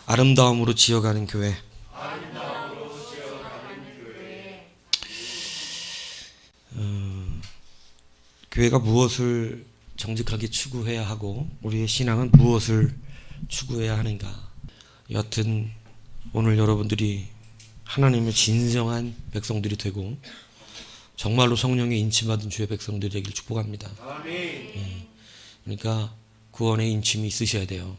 아름다움으로 지어가는 교회. 교회가 무엇을 정직하게 추구해야 하고 우리의 신앙은 무엇을 추구해야 하는가. 여하튼 오늘 여러분들이 하나님의 진정한 백성들이 되고 정말로 성령의 인침받은 주의 백성들이 되길 축복합니다. 그러니까 구원의 인침이 있으셔야 돼요.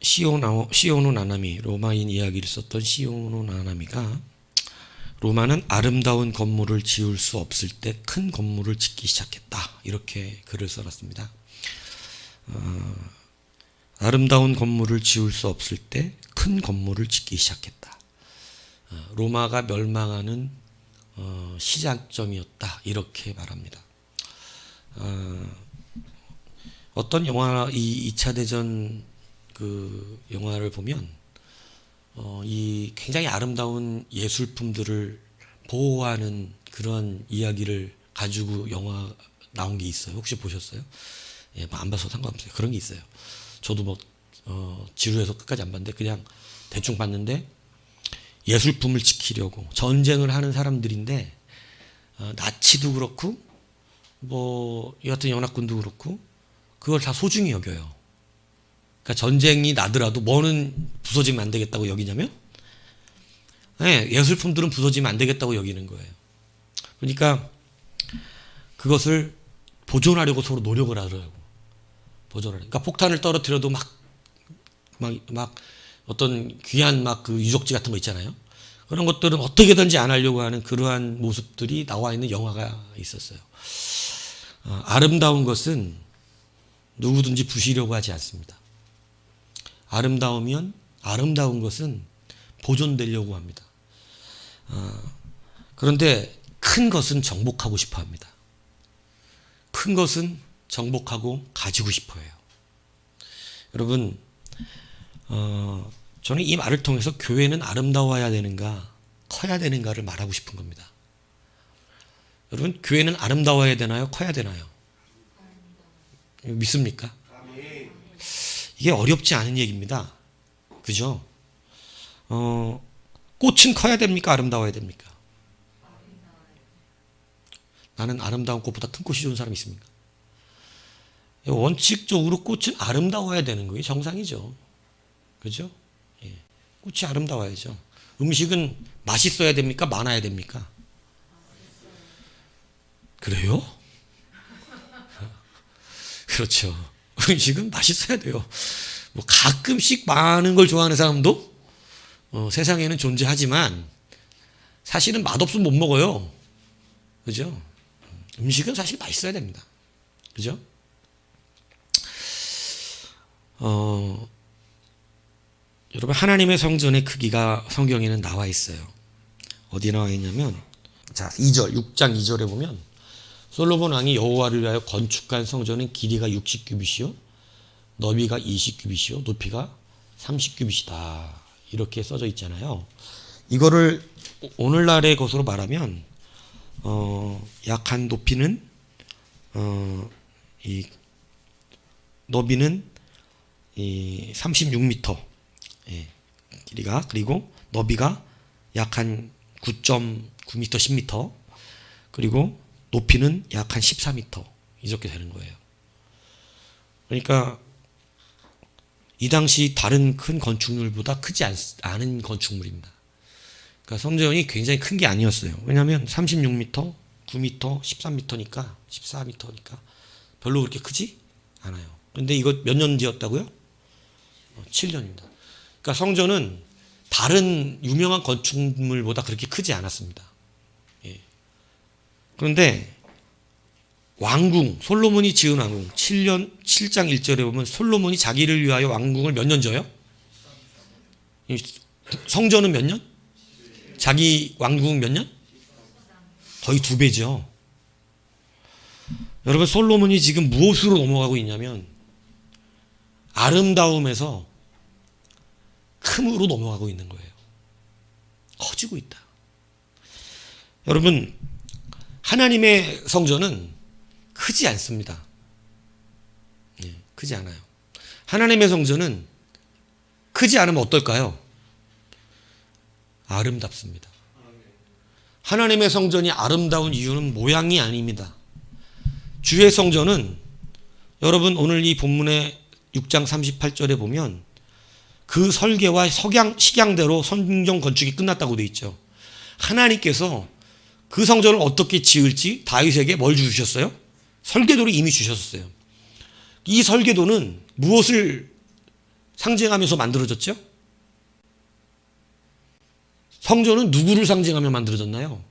시오노 나나미, 로마인 이야기를 썼던 시오노 나나미가 로마는 아름다운 건물을 지을 수 없을 때 큰 건물을 짓기 시작했다, 이렇게 글을 써놨습니다. 아름다운 건물을 지을 수 없을 때 큰 건물을 짓기 시작했다. 로마가 멸망하는 시작점이었다, 이렇게 말합니다. 어떤 영화, 이 2차 대전 그 영화를 보면 이 굉장히 아름다운 예술품들을 보호하는 그런 이야기를 가지고 영화 나온 게 있어요. 혹시 보셨어요? 예, 뭐 안 봐서 상관없어요. 그런 게 있어요. 저도 뭐 지루해서 끝까지 안 봤는데 그냥 대충 봤는데, 예술품을 지키려고 전쟁을 하는 사람들인데 나치도 그렇고 뭐 여하튼 연합군도 그렇고 그걸 다 소중히 여겨요. 그러니까 전쟁이 나더라도 뭐는 부서지면 안 되겠다고 여기냐면, 네, 예술품들은 부서지면 안 되겠다고 여기는 거예요. 그러니까 그것을 보존하려고 서로 노력을 하더라고. 보존하려고. 그러니까 폭탄을 떨어뜨려도 막 어떤 귀한 막 그 유적지 같은 거 있잖아요. 그런 것들은 어떻게든지 안 하려고 하는 그러한 모습들이 나와 있는 영화가 있었어요. 아름다운 것은 누구든지 부시려고 하지 않습니다. 아름다운 것은 보존되려고 합니다. 그런데 큰 것은 정복하고 싶어 합니다. 큰 것은 정복하고 가지고 싶어 해요. 여러분, 저는 이 말을 통해서 교회는 아름다워야 되는가, 커야 되는가를 말하고 싶은 겁니다. 여러분, 교회는 아름다워야 되나요? 커야 되나요? 믿습니까? 이게 어렵지 않은 얘기입니다. 그죠? 꽃은 커야 됩니까? 아름다워야 됩니까? 나는 아름다운 꽃보다 큰 꽃이 좋은 사람이 있습니까? 원칙적으로 꽃은 아름다워야 되는 거예요. 정상이죠. 그죠? 예. 꽃이 아름다워야죠. 음식은 맛있어야 됩니까? 많아야 됩니까? 그래요? 그렇죠. 음식은 맛있어야 돼요. 뭐 가끔씩 많은 걸 좋아하는 사람도 세상에는 존재하지만 사실은 맛없으면 못 먹어요. 그죠? 음식은 사실 맛있어야 됩니다. 그죠? 여러분, 하나님의 성전의 크기가 성경에는 나와 있어요. 어디 나와 있냐면, 자, 6장 2절에 보면 솔로몬 왕이 여호와를 위하여 건축한 성전은 길이가 60규빗이요 너비가 20규빗이요 높이가 30규빗이다, 이렇게 써져 있잖아요. 이거를 오늘날의 것으로 말하면 약 한 높이는 이 너비는 이 36m, 예, 길이가, 그리고 너비가 약 한 9.9m, 10m, 그리고 높이는 약 한 14m, 이렇게 되는 거예요. 그러니까 이 당시 다른 큰 건축물보다 크지 않은 건축물입니다. 그러니까 성전이 굉장히 큰 게 아니었어요. 왜냐하면 36m, 9m, 13m니까 14m니까 별로 그렇게 크지 않아요. 근데 이거 몇 년 지었다고요? 7년입니다. 그러니까 성전은 다른 유명한 건축물보다 그렇게 크지 않았습니다. 예. 그런데 왕궁, 솔로몬이 지은 왕궁, 7장 1절에 보면 솔로몬이 자기를 위하여 왕궁을 몇 년 져요? 성전은 몇 년? 자기 왕궁 몇 년? 거의 2배죠. 여러분, 솔로몬이 지금 무엇으로 넘어가고 있냐면 아름다움에서 큼으로 넘어가고 있는 거예요. 커지고 있다. 여러분, 하나님의 성전은 크지 않습니다. 크지 않아요. 하나님의 성전은 크지 않으면 어떨까요? 아름답습니다. 하나님의 성전이 아름다운 이유는 모양이 아닙니다. 주의 성전은 여러분 오늘 이 본문의 6장 38절에 보면 그 설계와 식양대로 성전 건축이 끝났다고 되어 있죠. 하나님께서 그 성전을 어떻게 지을지 다윗에게 뭘 주셨어요? 설계도를 이미 주셨어요. 이 설계도는 무엇을 상징하면서 만들어졌죠? 성전은 누구를 상징하며 만들어졌나요?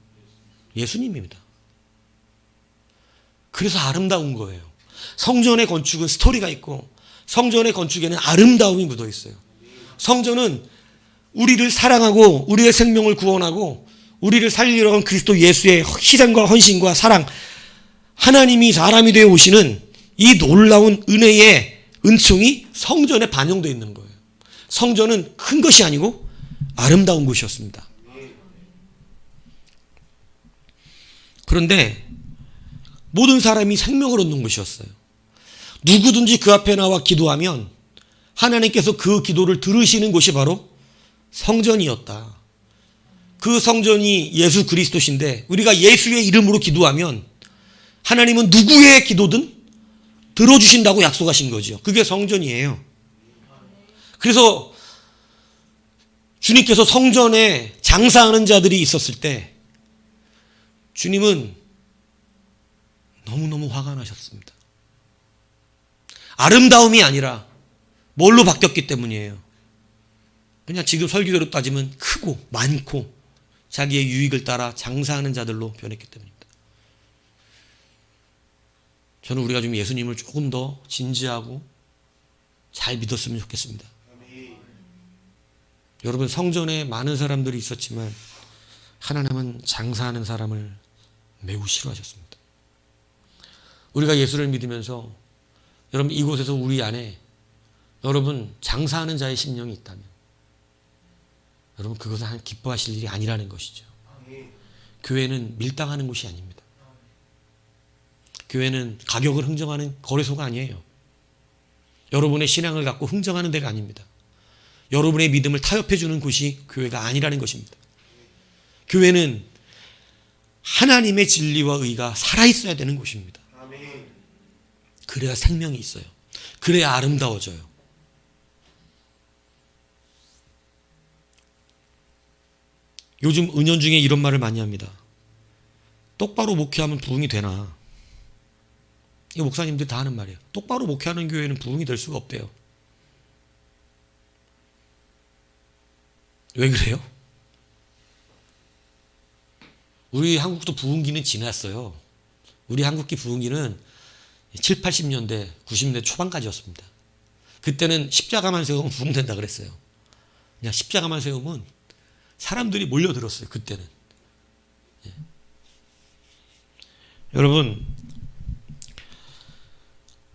예수님입니다. 그래서 아름다운 거예요. 성전의 건축은 스토리가 있고 성전의 건축에는 아름다움이 묻어 있어요. 성전은 우리를 사랑하고 우리의 생명을 구원하고 우리를 살리려 한 그리스도 예수의 희생과 헌신과 사랑, 하나님이 사람이 되어 오시는 이 놀라운 은혜의 은총이 성전에 반영되어 있는 거예요. 성전은 큰 것이 아니고 아름다운 곳이었습니다. 그런데 모든 사람이 생명을 얻는 곳이었어요. 누구든지 그 앞에 나와 기도하면 하나님께서 그 기도를 들으시는 곳이 바로 성전이었다. 그 성전이 예수 그리스도신데 우리가 예수의 이름으로 기도하면 하나님은 누구의 기도든 들어주신다고 약속하신 거죠. 그게 성전이에요. 그래서 주님께서 성전에 장사하는 자들이 있었을 때 주님은 너무너무 화가 나셨습니다. 아름다움이 아니라 뭘로 바뀌었기 때문이에요. 그냥 지금 설교대로 따지면 크고 많고 자기의 유익을 따라 장사하는 자들로 변했기 때문입니다. 저는 우리가 좀 예수님을 조금 더 진지하고 잘 믿었으면 좋겠습니다. 여러분, 성전에 많은 사람들이 있었지만 하나님은 장사하는 사람을 매우 싫어하셨습니다. 우리가 예수를 믿으면서 여러분 이곳에서 우리 안에 여러분 장사하는 자의 심령이 있다면 여러분 그것은 기뻐하실 일이 아니라는 것이죠. 교회는 밀당하는 곳이 아닙니다. 교회는 가격을 흥정하는 거래소가 아니에요. 여러분의 신앙을 갖고 흥정하는 데가 아닙니다. 여러분의 믿음을 타협해 주는 곳이 교회가 아니라는 것입니다. 교회는 하나님의 진리와 의가 살아있어야 되는 곳입니다. 그래야 생명이 있어요. 그래야 아름다워져요. 요즘 은연 중에 이런 말을 많이 합니다. 똑바로 목회하면 부흥이 되나? 이 목사님들이 다 하는 말이에요. 똑바로 목회하는 교회는 부흥이 될 수가 없대요. 왜 그래요? 우리 한국도 부흥기는 지났어요. 우리 한국기 부흥기는 7, 80년대, 90년대 초반까지였습니다. 그때는 십자가만 세우면 부흥된다 그랬어요. 그냥 십자가만 세우면 사람들이 몰려들었어요. 그때는. 예. 여러분,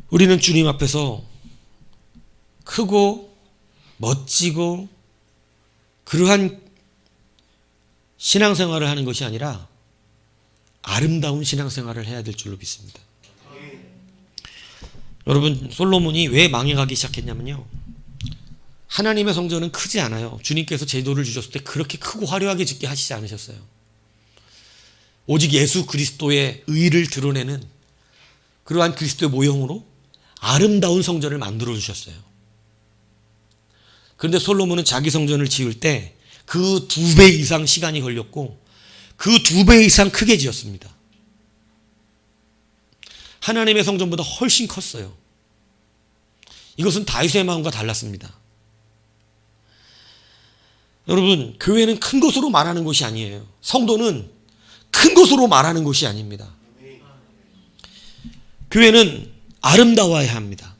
우리는 주님 앞에서 크고 멋지고 그러한 신앙생활을 하는 것이 아니라 아름다운 신앙생활을 해야 될 줄로 믿습니다. 여러분, 솔로몬이 왜 망해가기 시작했냐면요, 하나님의 성전은 크지 않아요. 주님께서 제도를 주셨을 때 그렇게 크고 화려하게 짓게 하시지 않으셨어요. 오직 예수 그리스도의 의를 드러내는 그러한 그리스도의 모형으로 아름다운 성전을 만들어 주셨어요. 그런데 솔로몬은 자기 성전을 지을 때 그 2배 이상 시간이 걸렸고 그 2배 이상 크게 지었습니다. 하나님의 성전보다 훨씬 컸어요. 이것은 다윗의 마음과 달랐습니다. 여러분, 교회는 큰 것으로 말하는 것이 아니에요. 성도는 큰 것으로 말하는 것이 아닙니다. 교회는 아름다워야 합니다.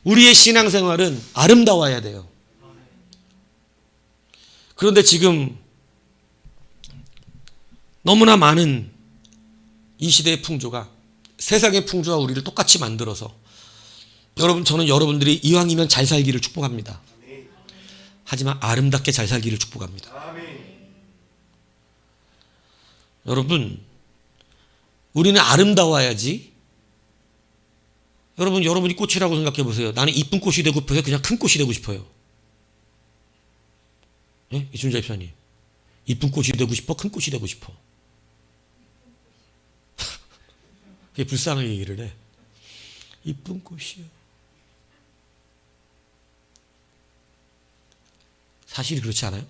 우리의 신앙생활은 아름다워야 돼요. 그런데 지금 너무나 많은 이 시대의 풍조가 세상의 풍조와 우리를 똑같이 만들어서 여러분, 저는 여러분들이 이왕이면 잘 살기를 축복합니다. 하지만 아름답게 잘 살기를 축복합니다. 여러분, 우리는 아름다워야지 여러분이 꽃이라고 생각해 보세요. 나는 이쁜 꽃이 되고 싶어요? 그냥 큰 꽃이 되고 싶어요? 예? 이순자 집사님. 이쁜 꽃이 되고 싶어? 큰 꽃이 되고 싶어? 그게 불쌍하게 얘기를 해. 이쁜 꽃이요. 사실이 그렇지 않아요?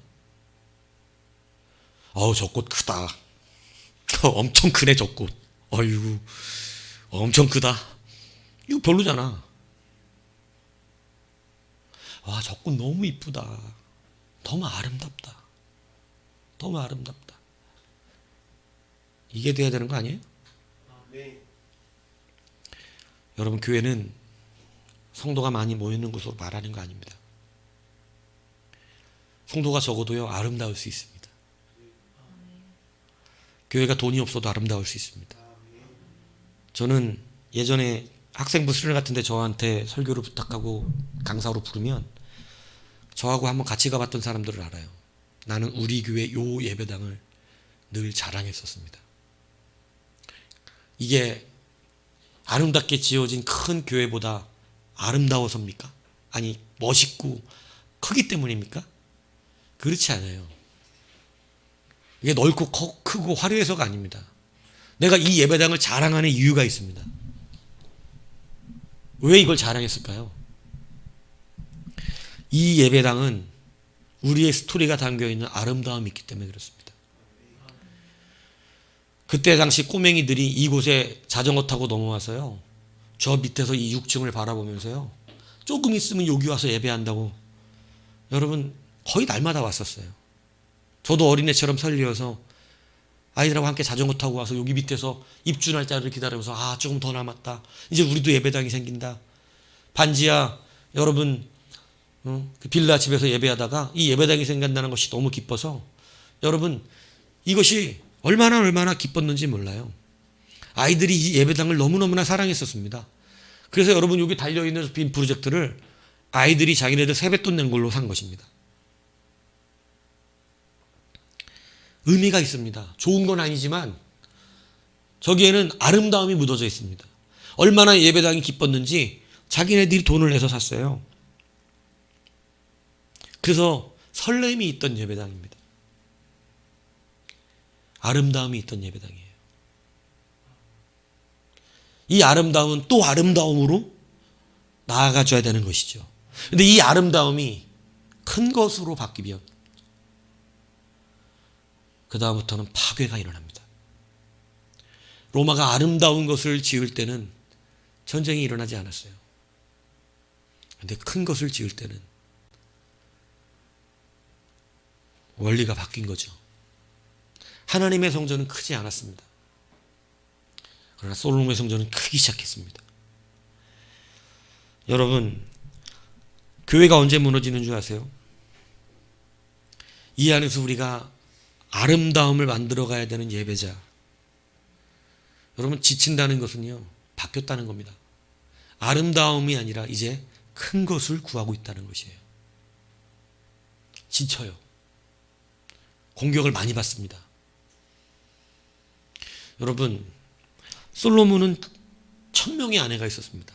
어우, 저 꽃 크다. 엄청 크네, 저 꽃. 어이구, 엄청 크다. 이거 별로잖아. 와, 저 꽃 너무 이쁘다. 너무 아름답다. 너무 아름답다. 이게 돼야 되는 거 아니에요? 네. 여러분, 교회는 성도가 많이 모이는 곳으로 말하는 거 아닙니다. 성도가 적어도요, 아름다울 수 있습니다. 교회가 돈이 없어도 아름다울 수 있습니다. 저는 예전에 학생부 수련 같은 데 저한테 설교를 부탁하고 강사로 부르면 저하고 한번 같이 가봤던 사람들을 알아요. 나는 우리 교회 요 예배당을 늘 자랑했었습니다. 이게 아름답게 지어진 큰 교회보다 아름다워서입니까? 아니, 멋있고 크기 때문입니까? 그렇지 않아요. 이게 넓고 크고 화려해서가 아닙니다. 내가 이 예배당을 자랑하는 이유가 있습니다. 왜 이걸 자랑했을까요? 이 예배당은 우리의 스토리가 담겨있는 아름다움이 있기 때문에 그렇습니다. 그때 당시 꼬맹이들이 이곳에 자전거 타고 넘어와서요, 저 밑에서 이 6층을 바라보면서요, 조금 있으면 여기 와서 예배한다고 여러분 거의 날마다 왔었어요. 저도 어린애처럼 설리어서 아이들하고 함께 자전거 타고 와서 여기 밑에서 입주 날짜를 기다리면서 아, 조금 더 남았다. 이제 우리도 예배당이 생긴다. 반지하 여러분 그 빌라 집에서 예배하다가 이 예배당이 생긴다는 것이 너무 기뻐서 여러분 이것이 얼마나 기뻤는지 몰라요. 아이들이 이 예배당을 너무너무나 사랑했었습니다. 그래서 여러분 여기 달려있는 빈 프로젝트를 아이들이 자기네들 세뱃돈 낸 걸로 산 것입니다. 의미가 있습니다. 좋은 건 아니지만 저기에는 아름다움이 묻어져 있습니다. 얼마나 예배당이 기뻤는지 자기네들이 돈을 내서 샀어요. 그래서 설렘이 있던 예배당입니다. 아름다움이 있던 예배당이에요. 이 아름다움은 또 아름다움으로 나아가줘야 되는 것이죠. 그런데 이 아름다움이 큰 것으로 바뀌면 그 다음부터는 파괴가 일어납니다. 로마가 아름다운 것을 지을 때는 전쟁이 일어나지 않았어요. 그런데 큰 것을 지을 때는 원리가 바뀐 거죠. 하나님의 성전은 크지 않았습니다. 그러나 솔로몬의 성전은 크기 시작했습니다. 여러분, 교회가 언제 무너지는 줄 아세요? 이 안에서 우리가 아름다움을 만들어 가야 되는 예배자, 여러분 지친다는 것은요 바뀌었다는 겁니다. 아름다움이 아니라 이제 큰 것을 구하고 있다는 것이에요. 지쳐요. 공격을 많이 받습니다. 여러분, 솔로몬은 1000명의 아내가 있었습니다.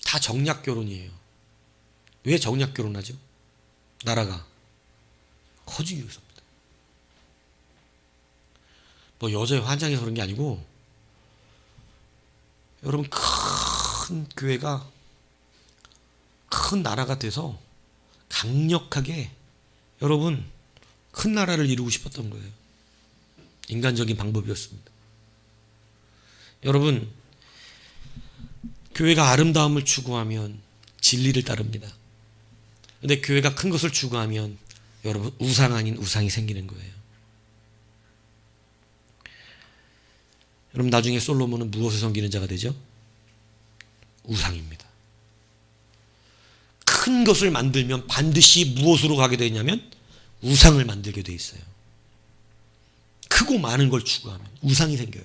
다 정략 결혼이에요. 왜 정략 결혼하죠? 나라가 커지기 위해서입니다. 뭐 여자의 환장해서 그런 게 아니고 여러분 큰 교회가 큰 나라가 돼서 강력하게 여러분 큰 나라를 이루고 싶었던 거예요. 인간적인 방법이었습니다. 여러분, 교회가 아름다움을 추구하면 진리를 따릅니다. 그런데 교회가 큰 것을 추구하면 여러분 우상 아닌 우상이 생기는 거예요. 여러분 나중에 솔로몬은 무엇을 섬기는 자가 되죠? 우상입니다. 큰 것을 만들면 반드시 무엇으로 가게 되냐면 우상을 만들게 돼 있어요. 크고 많은 걸 추구하면 우상이 생겨요.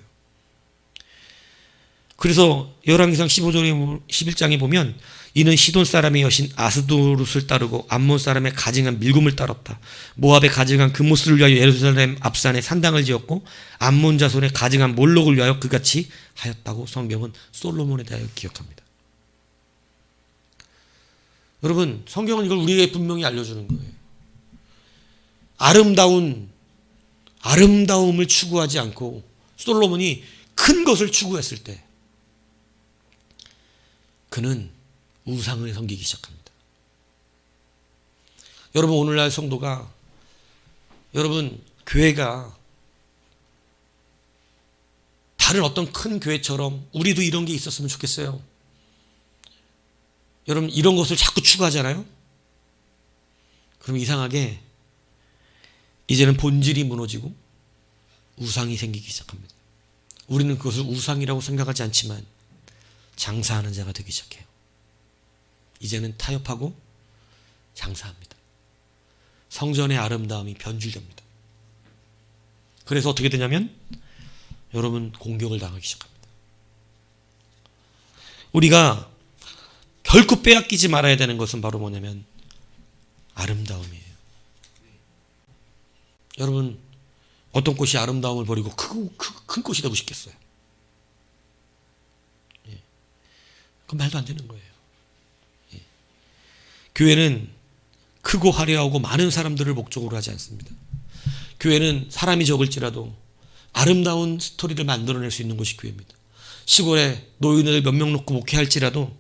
그래서 열왕기상 11장에 보면 이는 시돈 사람의 여신 아스도롯을 따르고 암몬 사람의 가증한 밀곰을 따랐다. 모압의 가증한 금모스를 위하여 예루살렘 앞산에 산당을 지었고 암몬 자손의 가증한 몰록을 위하여 그같이 하였다고 성경은 솔로몬에 대하여 기억합니다. 여러분, 성경은 이걸 우리에게 분명히 알려주는 거예요. 아름다움을 추구하지 않고 솔로몬이 큰 것을 추구했을 때 그는 우상을 섬기기 시작합니다. 여러분, 오늘날 성도가, 여러분, 교회가 다른 어떤 큰 교회처럼 우리도 이런 게 있었으면 좋겠어요. 여러분, 이런 것을 자꾸 추구하잖아요. 그럼 이상하게 이제는 본질이 무너지고 우상이 생기기 시작합니다. 우리는 그것을 우상이라고 생각하지 않지만 장사하는 자가 되기 시작해요. 이제는 타협하고 장사합니다. 성전의 아름다움이 변질됩니다. 그래서 어떻게 되냐면 여러분, 공격을 당하기 시작합니다. 우리가 결코 빼앗기지 말아야 되는 것은 바로 뭐냐면 아름다움이에요. 여러분, 어떤 꽃이 아름다움을 버리고 큰 꽃이 되고 싶겠어요? 그건 말도 안 되는 거예요. 교회는 크고 화려하고 많은 사람들을 목적으로 하지 않습니다. 교회는 사람이 적을지라도 아름다운 스토리를 만들어낼 수 있는 곳이 교회입니다. 시골에 노인을 몇 명 놓고 목회할지라도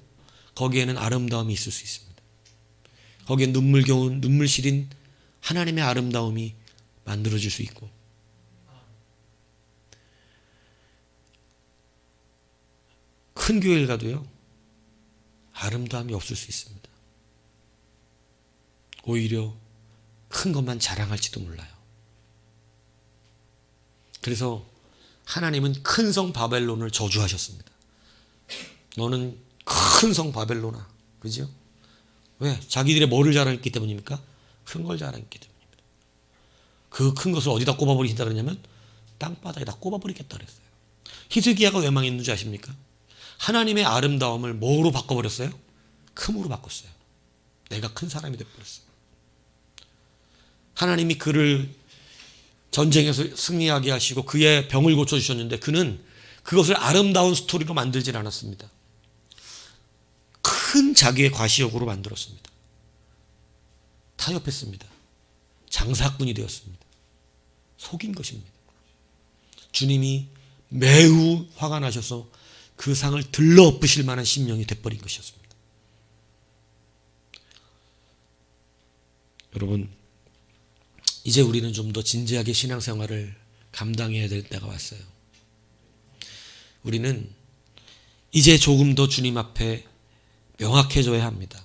거기에는 아름다움이 있을 수 있습니다. 거기에 눈물겨운, 눈물 시린 하나님의 아름다움이 만들어질 수 있고, 큰 교회를 가도요, 아름다움이 없을 수 있습니다. 오히려 큰 것만 자랑할지도 몰라요. 그래서 하나님은 큰 성 바벨론을 저주하셨습니다. 너는 큰 성 바벨론아, 그죠? 왜? 자기들의 뭐를 자랑했기 때문입니까? 큰 걸 자랑했기 때문입니다. 그 큰 것을 어디다 꼽아버리신다 그러냐면 땅바닥에다 꼽아버리겠다 그랬어요. 히스기야가 왜 망했는지 아십니까? 하나님의 아름다움을 뭐로 바꿔버렸어요? 큼으로 바꿨어요. 내가 큰 사람이 되어버렸어요. 하나님이 그를 전쟁에서 승리하게 하시고 그의 병을 고쳐주셨는데 그는 그것을 아름다운 스토리로 만들질 않았습니다. 큰 자기의 과시욕으로 만들었습니다. 타협했습니다. 장사꾼이 되었습니다. 속인 것입니다. 주님이 매우 화가 나셔서 그 상을 들러 엎으실 만한 심령이 돼버린 것이었습니다. 여러분, 이제 우리는 좀 더 진지하게 신앙생활을 감당해야 될 때가 왔어요. 우리는 이제 조금 더 주님 앞에 명확해져야 합니다.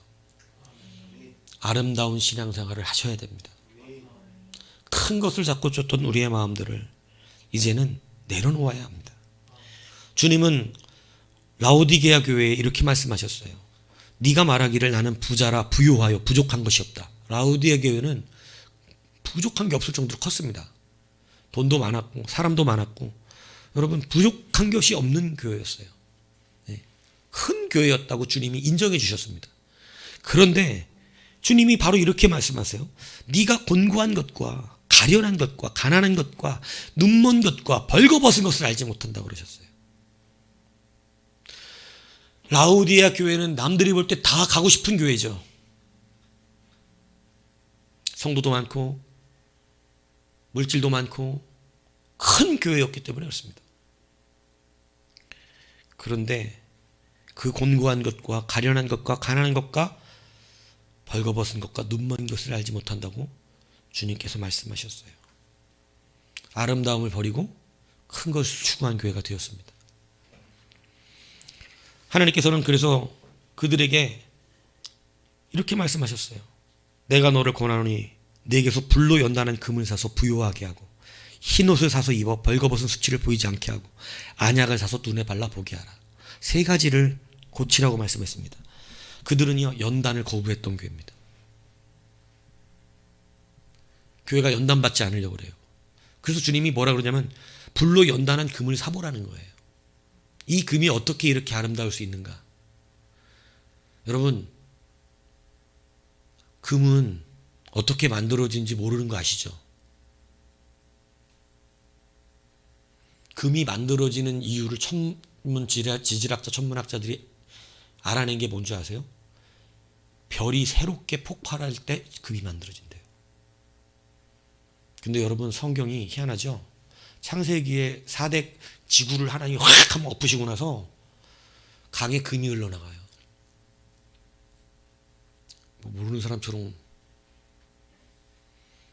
아름다운 신앙생활을 하셔야 됩니다. 큰 것을 잡고 쫓던 우리의 마음들을 이제는 내려놓아야 합니다. 주님은 라오디게아 교회에 이렇게 말씀하셨어요. 네가 말하기를 나는 부자라 부요하여 부족한 것이 없다. 라오디게아 교회는 부족한 게 없을 정도로 컸습니다. 돈도 많았고 사람도 많았고, 여러분, 부족한 것이 없는 교회였어요. 큰 교회였다고 주님이 인정해 주셨습니다. 그런데 주님이 바로 이렇게 말씀하세요. 네가 곤고한 것과 가련한 것과 가난한 것과 눈먼 것과 벌거벗은 것을 알지 못한다고 그러셨어요. 라오디게아 교회는 남들이 볼 때 다 가고 싶은 교회죠. 성도도 많고 물질도 많고 큰 교회였기 때문에 그렇습니다. 그런데 그 곤고한 것과 가련한 것과 가난한 것과 벌거벗은 것과 눈먼 것을 알지 못한다고 주님께서 말씀하셨어요. 아름다움을 버리고 큰 것을 추구한 교회가 되었습니다. 하나님께서는 그래서 그들에게 이렇게 말씀하셨어요. 내가 너를 권하노니 내게서 불로 연단한 금을 사서 부요하게 하고 흰옷을 사서 입어 벌거벗은 수치를 보이지 않게 하고 안약을 사서 눈에 발라 보게 하라. 세 가지를 고치라고 말씀했습니다. 그들은요, 연단을 거부했던 교회입니다. 교회가 연단받지 않으려고 그래요. 그래서 주님이 뭐라 그러냐면 불로 연단한 금을 사보라는 거예요. 이 금이 어떻게 이렇게 아름다울 수 있는가? 여러분, 금은 어떻게 만들어진지 모르는 거 아시죠? 금이 만들어지는 이유를 지질학자, 천문학자들이 알아낸 게 뭔지 아세요? 별이 새롭게 폭발할 때 금이 만들어진대요. 근데 여러분, 성경이 희한하죠? 창세기에 4대 지구를 하나님이 확 한번 엎으시고 나서 강에 금이 흘러나가요. 모르는 사람처럼.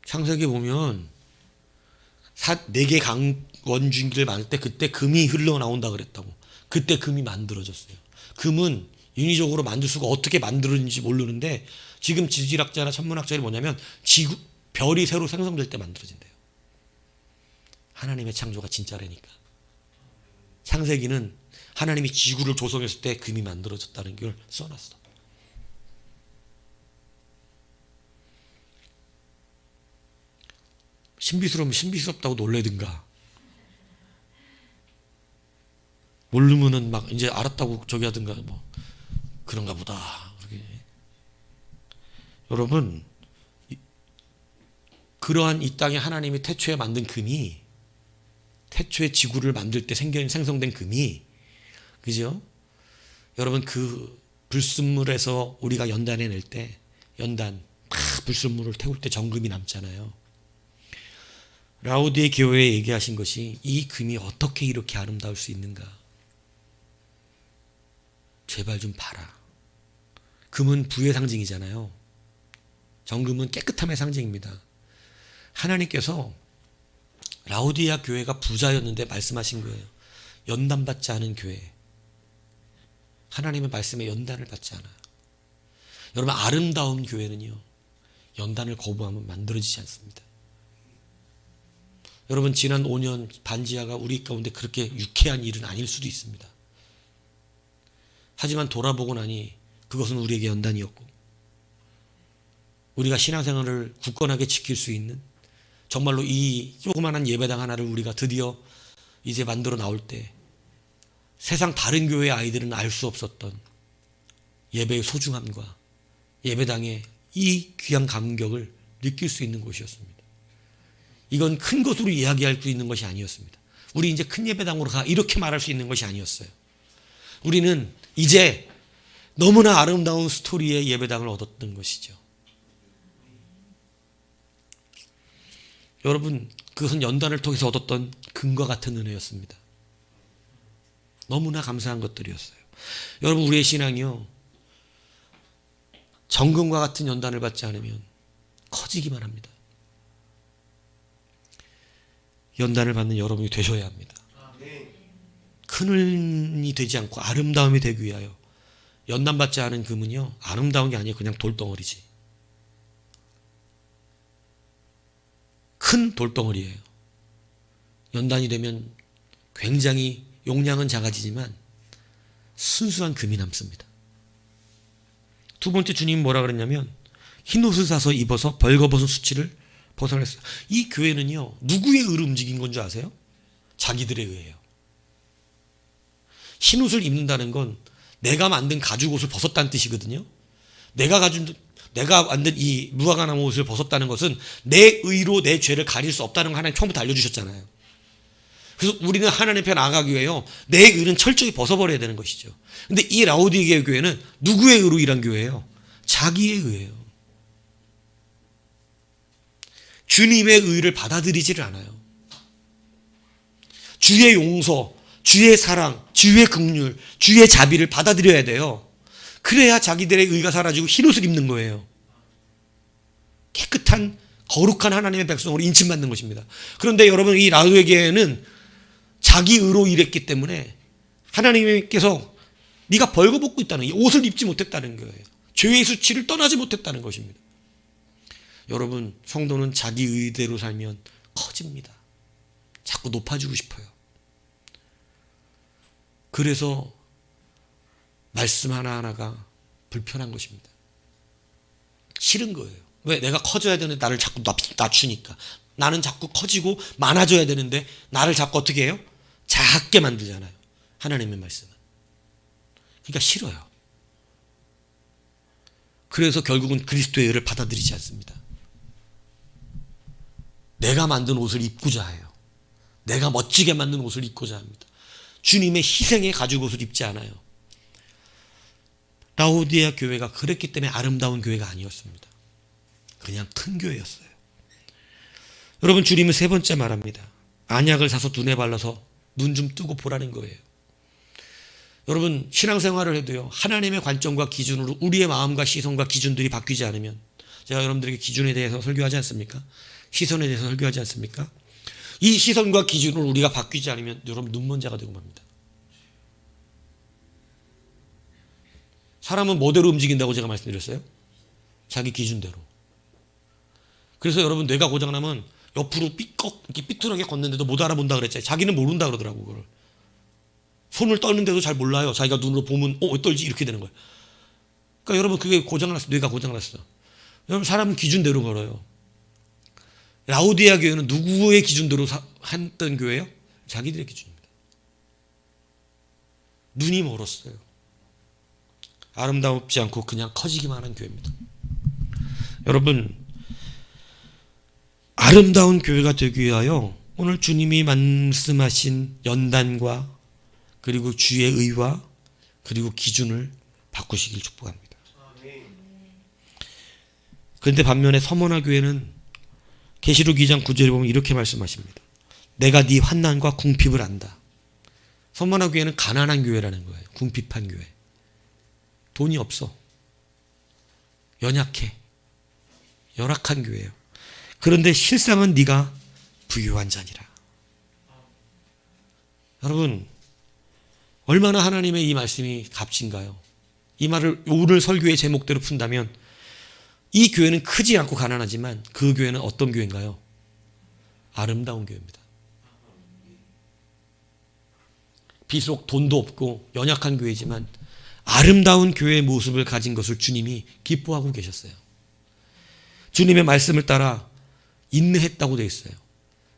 창세기에 보면 4개 강원중기를 만들 때 그때 금이 흘러나온다 그랬다고. 그때 금이 만들어졌어요. 금은 인위적으로 만들 수가 어떻게 만들어진지 모르는데 지금 지질학자나 천문학자들이 뭐냐면 별이 새로 생성될 때 만들어진대요. 하나님의 창조가 진짜라니까. 창세기는 하나님이 지구를 조성했을 때 금이 만들어졌다는 걸 써놨어. 신비스러우면 신비스럽다고 놀래든가. 모르면은 막 이제 알았다고 저기 하든가 뭐 그런가 보다. 여러분, 그러한 이 땅에 하나님이 태초에 만든 금이, 태초에 지구를 만들 때 생성된 금이, 그죠? 여러분, 그 불순물에서 우리가 연단해 낼 때, 연단 불순물을 태울 때 정금이 남잖아요. 라오디에 교회에 얘기하신 것이 이 금이 어떻게 이렇게 아름다울 수 있는가? 제발 좀 봐라. 금은 부의 상징이잖아요. 정금은 깨끗함의 상징입니다. 하나님께서 라오디아 교회가 부자였는데 말씀하신 거예요. 연단받지 않은 교회. 하나님의 말씀에 연단을 받지 않아요. 여러분, 아름다운 교회는요, 연단을 거부하면 만들어지지 않습니다. 여러분, 지난 5년 반지하가 우리 가운데 그렇게 유쾌한 일은 아닐 수도 있습니다. 하지만 돌아보고 나니 그것은 우리에게 연단이었고, 우리가 신앙생활을 굳건하게 지킬 수 있는, 정말로 이 조그만한 예배당 하나를 우리가 드디어 이제 만들어 나올 때 세상 다른 교회의 아이들은 알 수 없었던 예배의 소중함과 예배당의 이 귀한 감격을 느낄 수 있는 곳이었습니다. 이건 큰 것으로 이야기할 수 있는 것이 아니었습니다. 우리 이제 큰 예배당으로 가, 이렇게 말할 수 있는 것이 아니었어요. 우리는 이제 너무나 아름다운 스토리의 예배당을 얻었던 것이죠. 여러분, 그것은 연단을 통해서 얻었던 금과 같은 은혜였습니다. 너무나 감사한 것들이었어요. 여러분, 우리의 신앙이요, 정금과 같은 연단을 받지 않으면 커지기만 합니다. 연단을 받는 여러분이 되셔야 합니다. 큰 은이 되지 않고 아름다움이 되기 위하여. 연단받지 않은 금은요, 아름다운 게 아니에요. 그냥 돌덩어리지. 큰 돌덩어리예요. 연단이 되면 굉장히 용량은 작아지지만 순수한 금이 남습니다. 두 번째, 주님이 뭐라 그랬냐면 흰 옷을 사서 입어서 벌거벗은 수치를 벗어냈어요. 이 교회는요, 누구의 의로 움직인 건 줄 아세요? 자기들의 의예요. 흰 옷을 입는다는 건 내가 만든 가죽 옷을 벗었다는 뜻이거든요. 내가 만든 이 무화과나무 옷을 벗었다는 것은 내 의로 내 죄를 가릴 수 없다는 걸 하나님 처음부터 알려주셨잖아요. 그래서 우리는 하나님 편 나아가기 위해요, 내 의는 철저히 벗어버려야 되는 것이죠. 근데 이 라오디게 교회는 누구의 의로 일한 교회예요? 자기의 의예요. 주님의 의를 받아들이지를 않아요. 주의 용서, 주의 사랑, 주의 긍휼, 주의 자비를 받아들여야 돼요. 그래야 자기들의 의가 사라지고 흰옷을 입는 거예요. 깨끗한 거룩한 하나님의 백성으로 인침받는 것입니다. 그런데 여러분, 이 라오디게는 자기 의로 일했기 때문에 하나님께서 네가 벌거벗고 있다는, 이 옷을 입지 못했다는 거예요. 죄의 수치를 떠나지 못했다는 것입니다. 여러분, 성도는 자기 의대로 살면 커집니다. 자꾸 높아지고 싶어요. 그래서 말씀 하나하나가 불편한 것입니다. 싫은 거예요. 왜? 내가 커져야 되는데 나를 자꾸 낮추니까. 나는 자꾸 커지고 많아져야 되는데 나를 자꾸 어떻게 해요? 작게 만들잖아요. 하나님의 말씀은. 그러니까 싫어요. 그래서 결국은 그리스도의 의를 받아들이지 않습니다. 내가 만든 옷을 입고자 해요. 내가 멋지게 만든 옷을 입고자 합니다. 주님의 희생의 가죽 옷을 입지 않아요. 라오디게아 교회가 그랬기 때문에 아름다운 교회가 아니었습니다. 그냥 큰 교회였어요. 여러분, 주님은 세 번째 말합니다. 안약을 사서 눈에 발라서 눈 좀 뜨고 보라는 거예요. 여러분, 신앙생활을 해도요, 하나님의 관점과 기준으로 우리의 마음과 시선과 기준들이 바뀌지 않으면, 제가 여러분들에게 기준에 대해서 설교하지 않습니까? 시선에 대해서 설교하지 않습니까? 이 시선과 기준으로 우리가 바뀌지 않으면 여러분 눈먼자가 되고 맙니다. 사람은 뭐대로 움직인다고 제가 말씀드렸어요? 자기 기준대로. 그래서 여러분, 뇌가 고장나면 옆으로 이렇게 삐뚤하게 걷는데도 못 알아본다 그랬잖아요. 자기는 모른다 그러더라고, 그걸. 손을 떠는데도 잘 몰라요. 자기가 눈으로 보면 왜 떨지? 이렇게 되는 거예요. 그러니까 여러분, 그게 고장났어. 뇌가 고장났어. 여러분, 사람은 기준대로 걸어요. 라오디게아 교회는 누구의 기준대로 했던 교회예요? 자기들의 기준입니다. 눈이 멀었어요. 아름답지 않고 그냥 커지기만 한 교회입니다. 여러분, 아름다운 교회가 되기 위하여 오늘 주님이 말씀하신 연단과 그리고 주의 의와 그리고 기준을 바꾸시길 축복합니다. 그런데 반면에 서머나 교회는 계시록 2장 9절에 보면 이렇게 말씀하십니다. 내가 네 환난과 궁핍을 안다. 서머나 교회는 가난한 교회라는 거예요. 궁핍한 교회. 돈이 없어. 연약해. 열악한 교회예요. 그런데 실상은 네가 부유한 자니라. 여러분, 얼마나 하나님의 이 말씀이 값진가요? 이 말을 오늘 설교의 제목대로 푼다면 이 교회는 크지 않고 가난하지만 그 교회는 어떤 교회인가요? 아름다운 교회입니다. 비록 돈도 없고 연약한 교회지만 아름다운 교회의 모습을 가진 것을 주님이 기뻐하고 계셨어요. 주님의 말씀을 따라 인내했다고 되어 있어요.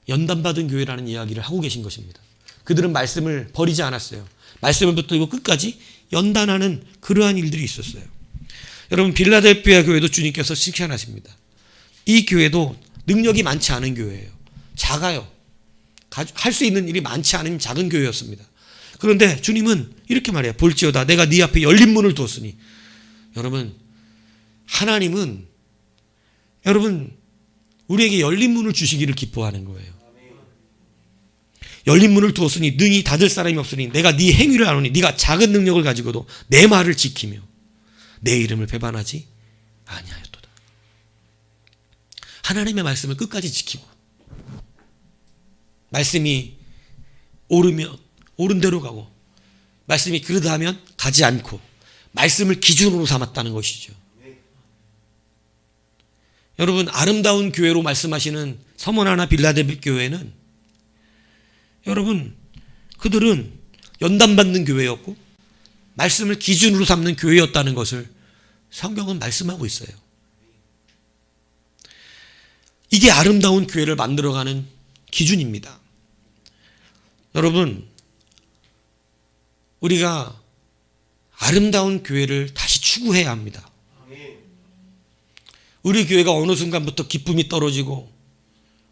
연단받은 교회라는 이야기를 하고 계신 것입니다. 그들은 말씀을 버리지 않았어요. 말씀을 붙들고 끝까지 연단하는 그러한 일들이 있었어요. 여러분, 빌라델피아 교회도 주님께서 칭찬하십니다. 이 교회도 능력이 많지 않은 교회예요. 작아요. 할 수 있는 일이 많지 않은 작은 교회였습니다. 그런데 주님은 이렇게 말해요. 볼지어다 내가 네 앞에 열린 문을 두었으니. 여러분, 하나님은 여러분 우리에게 열린 문을 주시기를 기뻐하는 거예요. 열린 문을 두었으니 능히 닫을 사람이 없으니 내가 네 행위를 아노니 네가 작은 능력을 가지고도 내 말을 지키며 내 이름을 배반하지 아니하였도다. 하나님의 말씀을 끝까지 지키고 말씀이 옳으면 옳은 대로 가고 말씀이 그러다 하면 가지 않고 말씀을 기준으로 삼았다는 것이죠. 여러분, 아름다운 교회로 말씀하시는 서머나나 빌라델피아 교회는 여러분, 그들은 연단받는 교회였고 말씀을 기준으로 삼는 교회였다는 것을 성경은 말씀하고 있어요. 이게 아름다운 교회를 만들어가는 기준입니다. 여러분, 우리가 아름다운 교회를 다시 추구해야 합니다. 우리 교회가 어느 순간부터 기쁨이 떨어지고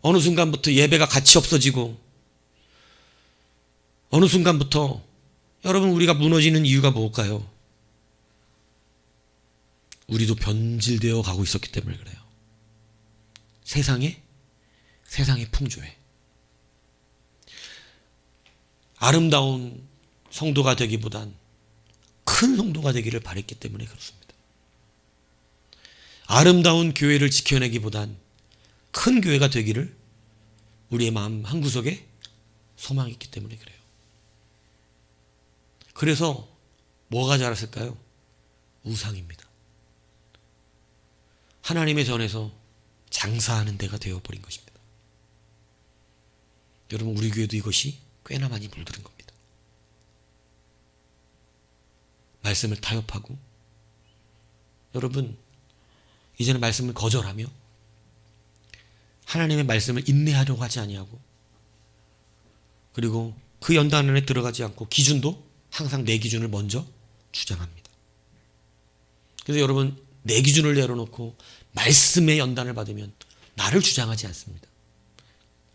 어느 순간부터 예배가 가치 없어지고 어느 순간부터 여러분 우리가 무너지는 이유가 뭘까요? 우리도 변질되어 가고 있었기 때문에 그래요. 세상의 풍조에 아름다운 성도가 되기보단 큰 성도가 되기를 바랬기 때문에 그렇습니다. 아름다운 교회를 지켜내기보단 큰 교회가 되기를 우리의 마음 한구석에 소망했기 때문에 그래요. 그래서 뭐가 자랐을까요? 우상입니다. 하나님의 전에서 장사하는 데가 되어버린 것입니다. 여러분, 우리 교회도 이것이 꽤나 많이 물들은 겁니다. 말씀을 타협하고 여러분, 이제는 말씀을 거절하며 하나님의 말씀을 인내하려고 하지 아니하고 그리고 그 연단 안에 들어가지 않고 기준도 항상 내 기준을 먼저 주장합니다. 그래서 여러분, 내 기준을 내려놓고 말씀의 연단을 받으면 나를 주장하지 않습니다.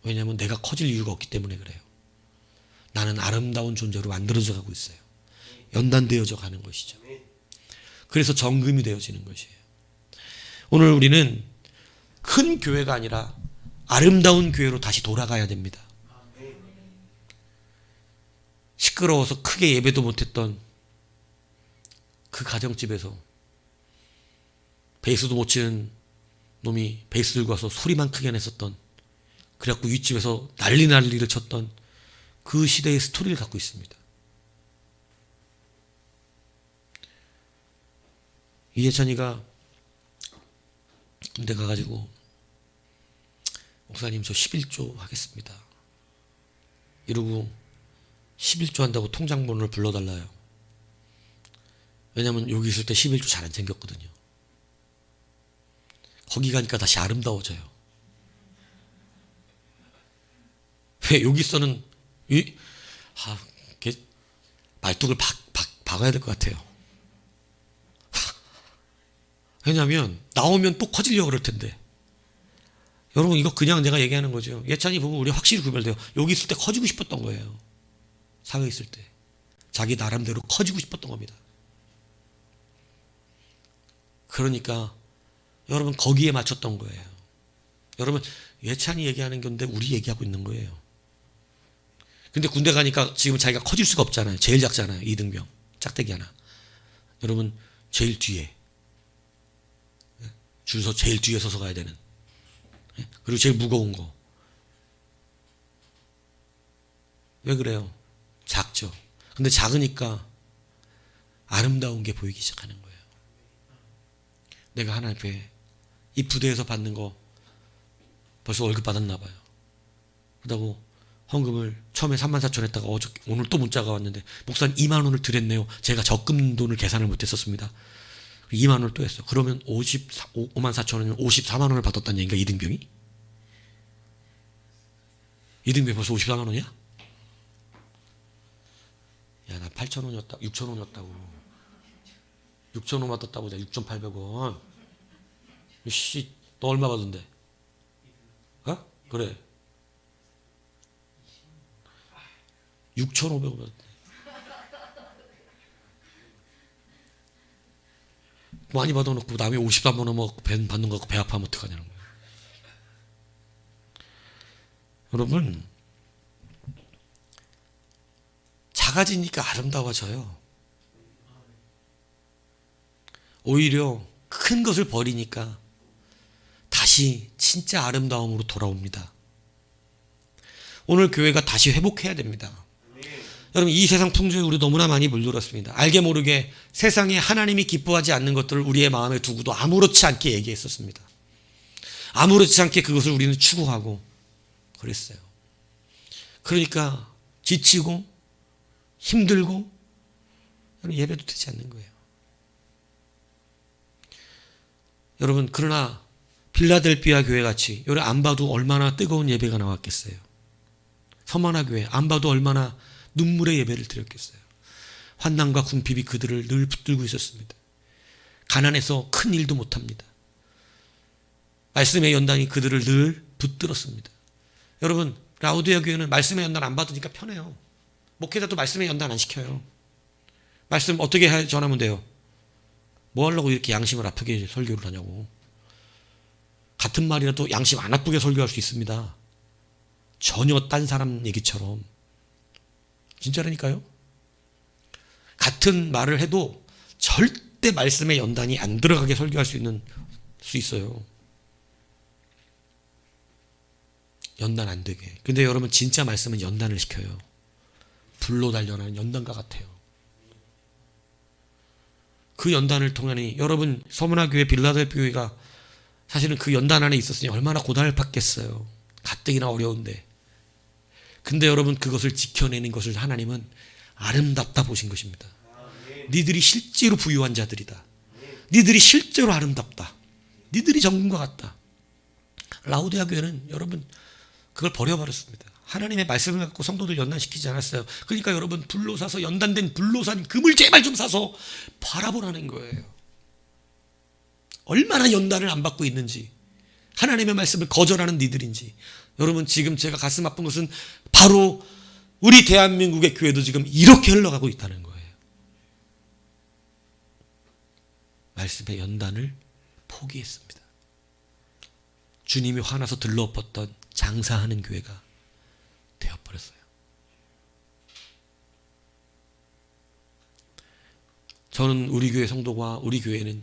왜냐하면 내가 커질 이유가 없기 때문에 그래요. 나는 아름다운 존재로 만들어져 가고 있어요. 연단되어져 가는 것이죠. 그래서 정금이 되어지는 것이에요. 오늘 우리는 큰 교회가 아니라 아름다운 교회로 다시 돌아가야 됩니다. 시끄러워서 크게 예배도 못했던 그 가정집에서 베이스도 못 치는 놈이 베이스 들고 와서 소리만 크게 냈었던, 그래갖고 윗집에서 난리를 쳤던 그 시대의 스토리를 갖고 있습니다. 이해찬이가 군대 가가지고 목사님 저 11조 하겠습니다 이러고 11조 한다고 통장번호를 불러달라요. 왜냐하면 여기 있을 때 11조 잘 안 챙겼거든요. 거기 가니까 다시 아름다워져요. 왜 여기서는 말뚝을 박아야 될 것 같아요. 왜냐하면 나오면 또 커지려고 그럴 텐데. 여러분, 이거 그냥 내가 얘기하는 거죠. 예찬이 보면 우리 확실히 구별돼요. 여기 있을 때 커지고 싶었던 거예요. 사회에 있을 때 자기 나름대로 커지고 싶었던 겁니다. 그러니까 여러분, 거기에 맞췄던 거예요. 여러분, 예찬이 얘기하는 건데 우리 얘기하고 있는 거예요. 근데 군대 가니까 지금 자기가 커질 수가 없잖아요. 제일 작잖아요. 이등병 짝대기 하나. 여러분, 제일 뒤에 줄서 제일 뒤에 서서 가야 되는, 그리고 제일 무거운 거. 왜 그래요? 작죠. 근데 작으니까 아름다운 게 보이기 시작하는 거예요. 내가 하나님 앞에 이 부대에서 받는 거 벌써 월급 받았나 봐요. 그러다고 헌금을 처음에 34,000 했다가 오늘 또 문자가 왔는데, 목사님 2만 원을 드렸네요. 제가 적금 돈을 계산을 못했었습니다. 2만 원을 또 했어. 그러면 5만 4천 원이면 54만 원을 받았다는 얘기인가, 이등병이? 이등병이 벌써 54만 원이야? 야, 나 8천 원이었다, 6천 원이었다고. 6천 원 받았다고. 내가 6,800원. 씨, 너 얼마 받은데? 어? 그래. 6,500원 받았대. 많이 받아놓고 남이 53만 원 먹고 받는 거 갖고 배 아파하면 어떡하냐는 거예요. 여러분, 작아지니까 아름다워져요. 오히려 큰 것을 버리니까 다시 진짜 아름다움으로 돌아옵니다. 오늘 교회가 다시 회복해야 됩니다. 여러분, 이 세상 풍조에 우리 너무나 많이 물들었습니다. 알게 모르게 세상에 하나님이 기뻐하지 않는 것들을 우리의 마음에 두고도 아무렇지 않게 얘기했었습니다. 아무렇지 않게 그것을 우리는 추구하고 그랬어요. 그러니까 지치고 힘들고 예배도 되지 않는 거예요. 여러분, 그러나 빌라델비아 교회 같이 여기 안 봐도 얼마나 뜨거운 예배가 나왔겠어요. 서머나 교회 안 봐도 얼마나 눈물의 예배를 드렸겠어요. 환난과 궁핍이 그들을 늘 붙들고 있었습니다. 가난해서 큰 일도 못합니다. 말씀의 연단이 그들을 늘 붙들었습니다. 여러분, 라우디아 교회는 말씀의 연단 안 받으니까 편해요. 목회자도 말씀의 연단 안 시켜요. 말씀 어떻게 전하면 돼요? 뭐 하려고 이렇게 양심을 아프게 설교를 하냐고. 같은 말이라도 양심 안 아프게 설교할 수 있습니다. 전혀 딴 사람 얘기처럼. 진짜라니까요. 같은 말을 해도 절대 말씀의 연단이 안 들어가게 설교할 수 있어요. 연단 안 되게. 근데 여러분, 진짜 말씀은 연단을 시켜요. 불로 달려나는 연단과 같아요. 그 연단을 통하니 여러분, 서문화교회 빌라델비아 교회가 사실은 그 연단 안에 있었으니 얼마나 고달팠겠어요. 가뜩이나 어려운데. 근데 여러분, 그것을 지켜내는 것을 하나님은 아름답다 보신 것입니다. 니들이 실제로 부유한 자들이다. 니들이 실제로 아름답다. 니들이 정금과 같다. 라우디아 교회는 여러분 그걸 버려버렸습니다. 하나님의 말씀을 갖고 성도들 연단시키지 않았어요. 그러니까 여러분, 불로 사서 연단된 불로 산 금을 제발 좀 사서 바라보라는 거예요. 얼마나 연단을 안 받고 있는지, 하나님의 말씀을 거절하는 니들인지. 여러분, 지금 제가 가슴 아픈 것은 바로 우리 대한민국의 교회도 지금 이렇게 흘러가고 있다는 거예요. 말씀의 연단을 포기했습니다. 주님이 화나서 들러엎었던 장사하는 교회가 되어버렸어요. 저는 우리 교회 성도가, 우리 교회는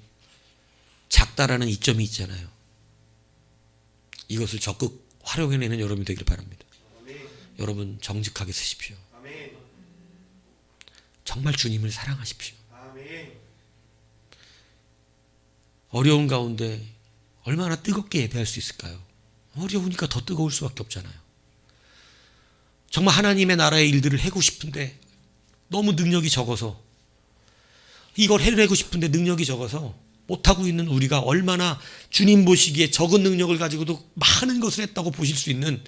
작다라는 이점이 있잖아요. 이것을 적극 활용해내는 여러분이 되길 바랍니다. 아멘. 여러분, 정직하게 쓰십시오. 아멘. 정말 주님을 사랑하십시오. 아멘. 어려운 가운데 얼마나 뜨겁게 예배할 수 있을까요? 어려우니까 더 뜨거울 수밖에 없잖아요. 정말 하나님의 나라의 일들을 해고 싶은데 너무 능력이 적어서, 이걸 해내고 싶은데 능력이 적어서 못하고 있는 우리가 얼마나 주님 보시기에 적은 능력을 가지고도 많은 것을 했다고 보실 수 있는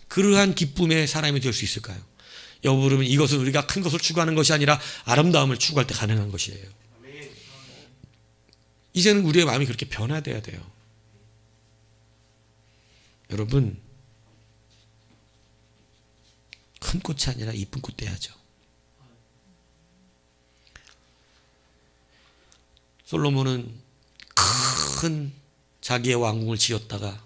그러한 기쁨의 사람이 될 수 있을까요? 여러분, 이것은 우리가 큰 것을 추구하는 것이 아니라 아름다움을 추구할 때 가능한 것이에요. 이제는 우리의 마음이 그렇게 변화돼야 돼요. 여러분, 큰 꽃이 아니라 이쁜 꽃 떼야죠. 솔로몬은 큰 자기의 왕궁을 지었다가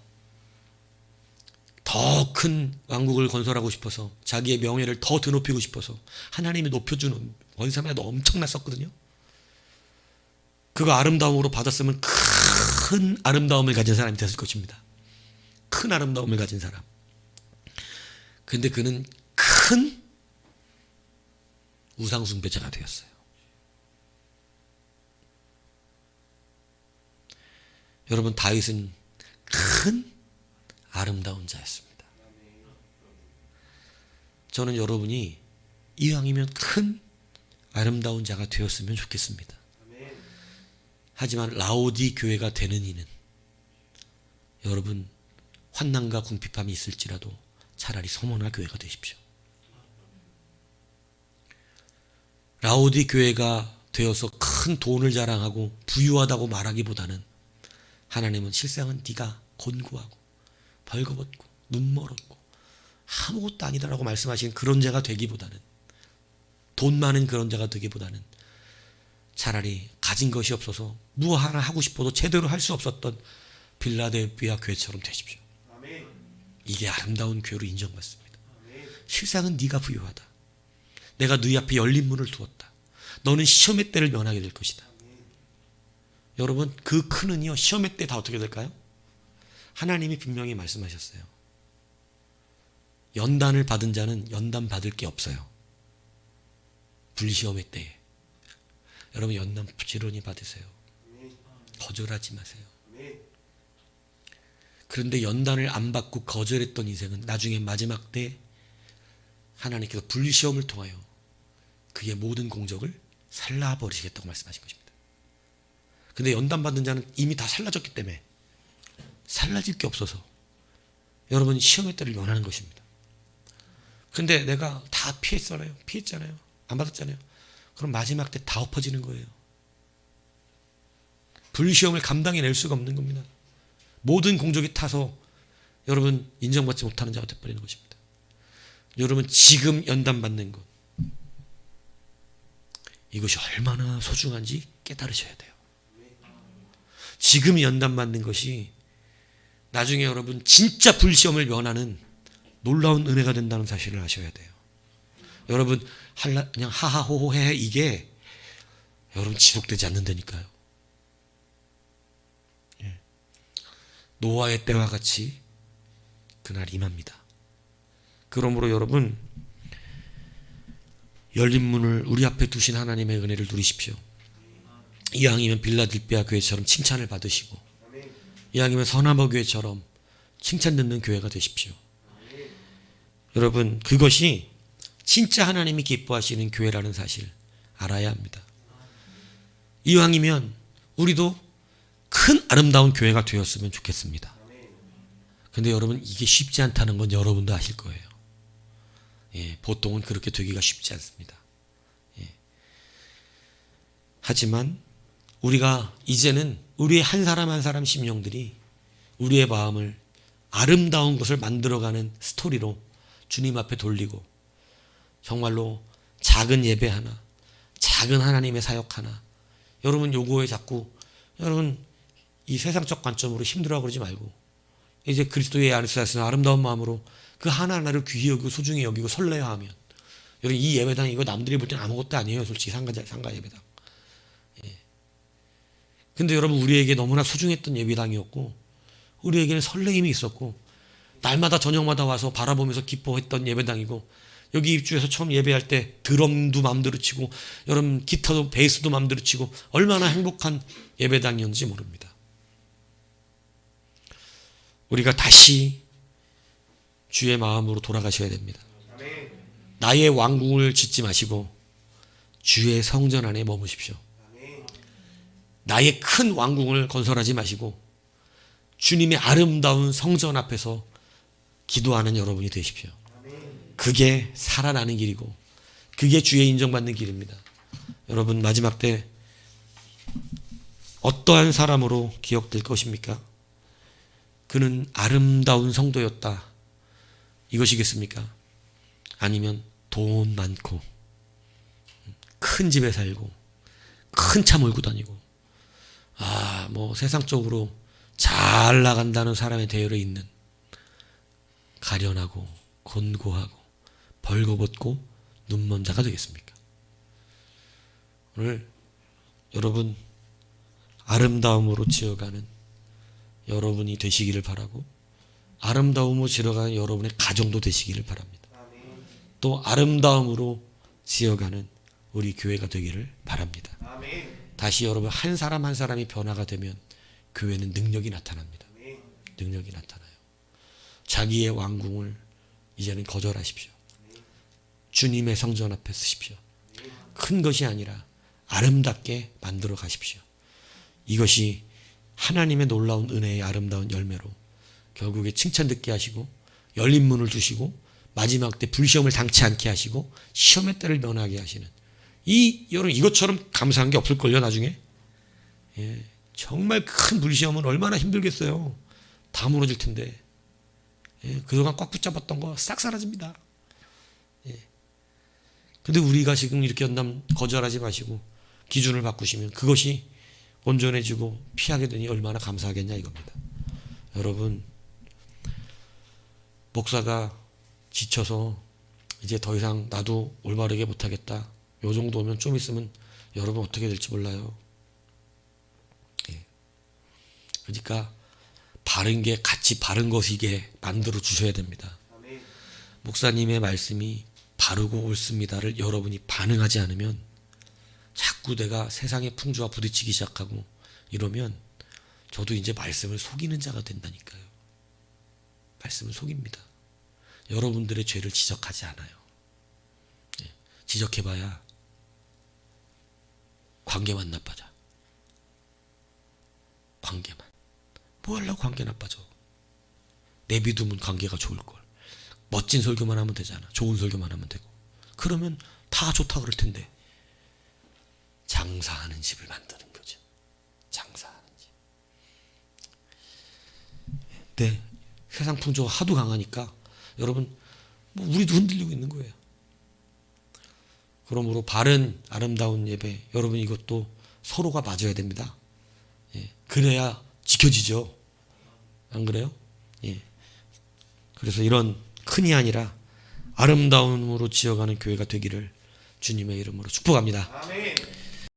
더 큰 왕국을 건설하고 싶어서, 자기의 명예를 더 드높이고 싶어서 하나님이 높여주는 원사마도 엄청났었거든요. 그거 아름다움으로 받았으면 큰 아름다움을 가진 사람이 됐을 것입니다. 큰 아름다움을 가진 사람. 그런데 그는 큰 우상숭배자가 되었어요. 여러분, 다윗은 큰 아름다운 자였습니다. 저는 여러분이 이왕이면 큰 아름다운 자가 되었으면 좋겠습니다. 하지만 라오디 교회가 되는 이는 여러분, 환난과 궁핍함이 있을지라도 차라리 서머나 교회가 되십시오. 라오디 교회가 되어서 큰 돈을 자랑하고 부유하다고 말하기보다는, 하나님은 실상은 네가 곤고하고 벌거벗고 눈멀었고 아무것도 아니다라고 말씀하신 그런 자가 되기보다는, 돈 많은 그런 자가 되기보다는 차라리 가진 것이 없어서 무엇 하나 하고 싶어도 제대로 할 수 없었던 빌라델비아 교회처럼 되십시오. 아멘. 이게 아름다운 교회로 인정받습니다. 아멘. 실상은 네가 부유하다. 내가 네 앞에 열린 문을 두었다. 너는 시험의 때를 면하게 될 것이다. 아멘. 여러분, 그 큰 은이요, 시험의 때 다 어떻게 될까요? 하나님이 분명히 말씀하셨어요. 연단을 받은 자는 연단 받을 게 없어요. 불시험의 때에. 여러분, 연단 부지런히 받으세요. 거절하지 마세요. 그런데 연단을 안 받고 거절했던 인생은 나중에 마지막 때 하나님께서 불시험을 통하여 그의 모든 공적을 살라버리시겠다고 말씀하신 것입니다. 근데 연단 받은 자는 이미 다 살라졌기 때문에 살라질 게 없어서 여러분, 시험의 때를 면하는 것입니다. 근데 내가 다 피했잖아요. 안 받았잖아요. 그럼 마지막 때 다 엎어지는 거예요. 불시험을 감당해낼 수가 없는 겁니다. 모든 공적이 타서 여러분, 인정받지 못하는 자가 되어버리는 것입니다. 여러분, 지금 연단받는 것, 이것이 얼마나 소중한지 깨달으셔야 돼요. 지금 연단받는 것이 나중에 여러분 진짜 불시험을 면하는 놀라운 은혜가 된다는 사실을 아셔야 돼요. 여러분, 그냥 하하호호해, 이게 여러분 지속되지 않는다니까요. 노아의 때와 같이 그날 임합니다. 그러므로 여러분, 열린 문을 우리 앞에 두신 하나님의 은혜를 누리십시오. 이왕이면 빌라델비아 교회처럼 칭찬을 받으시고, 이왕이면 서나머 교회처럼 칭찬 듣는 교회가 되십시오. 여러분, 그것이 진짜 하나님이 기뻐하시는 교회라는 사실 알아야 합니다. 이왕이면 우리도 큰 아름다운 교회가 되었으면 좋겠습니다. 근데 여러분, 이게 쉽지 않다는 건 여러분도 아실 거예요. 보통은 그렇게 되기가 쉽지 않습니다. 하지만 우리가 이제는 우리의 한 사람 한 사람 심령들이 우리의 마음을 아름다운 것을 만들어가는 스토리로 주님 앞에 돌리고 정말로 작은 예배 하나, 작은 하나님의 사역 하나, 여러분 요거에 자꾸 여러분 이 세상적 관점으로 힘들어하고 그러지 말고 이제 그리스도의 안에서 아름다운 마음으로 그 하나하나를 귀히 여기고 소중히 여기고 설레어하면 여러분 이 예배당 이거 남들이 볼 때는 아무것도 아니에요. 솔직히 상가 예배당. 근데 여러분 우리에게 너무나 소중했던 예배당이었고 우리에게는 설레임이 있었고 날마다 저녁마다 와서 바라보면서 기뻐했던 예배당이고 여기 입주해서 처음 예배할 때 드럼도 맘대로 치고 여러분 기타도 베이스도 맘대로 치고 얼마나 행복한 예배당이었는지 모릅니다. 우리가 다시 주의 마음으로 돌아가셔야 됩니다. 나의 왕궁을 짓지 마시고 주의 성전 안에 머무십시오. 나의 큰 왕궁을 건설하지 마시고 주님의 아름다운 성전 앞에서 기도하는 여러분이 되십시오. 그게 살아나는 길이고 그게 주의 인정받는 길입니다. 여러분 마지막 때 어떠한 사람으로 기억될 것입니까? 그는 아름다운 성도였다. 이것이겠습니까? 아니면 돈 많고 큰 집에 살고 큰 차 몰고 다니고 뭐 세상적으로 잘 나간다는 사람의 대열에 있는 가련하고 곤고하고 벌거벗고 눈먼 자가 되겠습니까? 오늘 여러분 아름다움으로 지어가는 여러분이 되시기를 바라고 아름다움으로 지어가는 여러분의 가정도 되시기를 바랍니다. 또 아름다움으로 지어가는 우리 교회가 되기를 바랍니다. 다시 여러분 한 사람 한 사람이 변화가 되면 교회는 능력이 나타납니다. 능력이 나타나요. 자기의 왕궁을 이제는 거절하십시오. 주님의 성전 앞에 쓰십시오. 큰 것이 아니라 아름답게 만들어 가십시오. 이것이 하나님의 놀라운 은혜의 아름다운 열매로 결국에 칭찬 듣게 하시고 열린 문을 두시고 마지막 때 불시험을 당치 않게 하시고 시험의 때를 면하게 하시는 여러분 이것처럼 감사한 게 없을걸요 나중에. 정말 큰 불시험은 얼마나 힘들겠어요. 다 무너질 텐데 그동안 꽉 붙잡았던 거 싹 사라집니다. 근데 우리가 지금 이렇게 연담 거절하지 마시고 기준을 바꾸시면 그것이 온전해지고 피하게 되니 얼마나 감사하겠냐 이겁니다. 여러분 목사가 지쳐서 이제 더 이상 나도 올바르게 못하겠다. 요 정도면 좀 있으면 여러분 어떻게 될지 몰라요. 그러니까 바른 게 같이 바른 것이게 만들어 주셔야 됩니다. 목사님의 말씀이 바르고 옳습니다를 여러분이 반응하지 않으면 자꾸 내가 세상의 풍조와 부딪히기 시작하고 이러면 저도 이제 말씀을 속이는 자가 된다니까요. 말씀을 속입니다. 여러분들의 죄를 지적하지 않아요. 지적해봐야 관계만 나빠져. 관계만. 뭐 하려고 관계 나빠져. 내비두면 관계가 좋을걸. 멋진 설교만 하면 되잖아. 좋은 설교만 하면 되고. 그러면 다 좋다 그럴 텐데. 장사하는 집을 만드는 거죠. 장사하는 집. 네. 세상 풍조가 하도 강하니까 여러분 뭐 우리도 흔들리고 있는 거예요. 그러므로 바른 아름다운 예배 여러분 이것도 서로가 맞아야 됩니다. 그래야 지켜지죠. 안 그래요? 그래서 이런 큰이 아니라 아름다움으로 지어가는 교회가 되기를 주님의 이름으로 축복합니다. 아멘.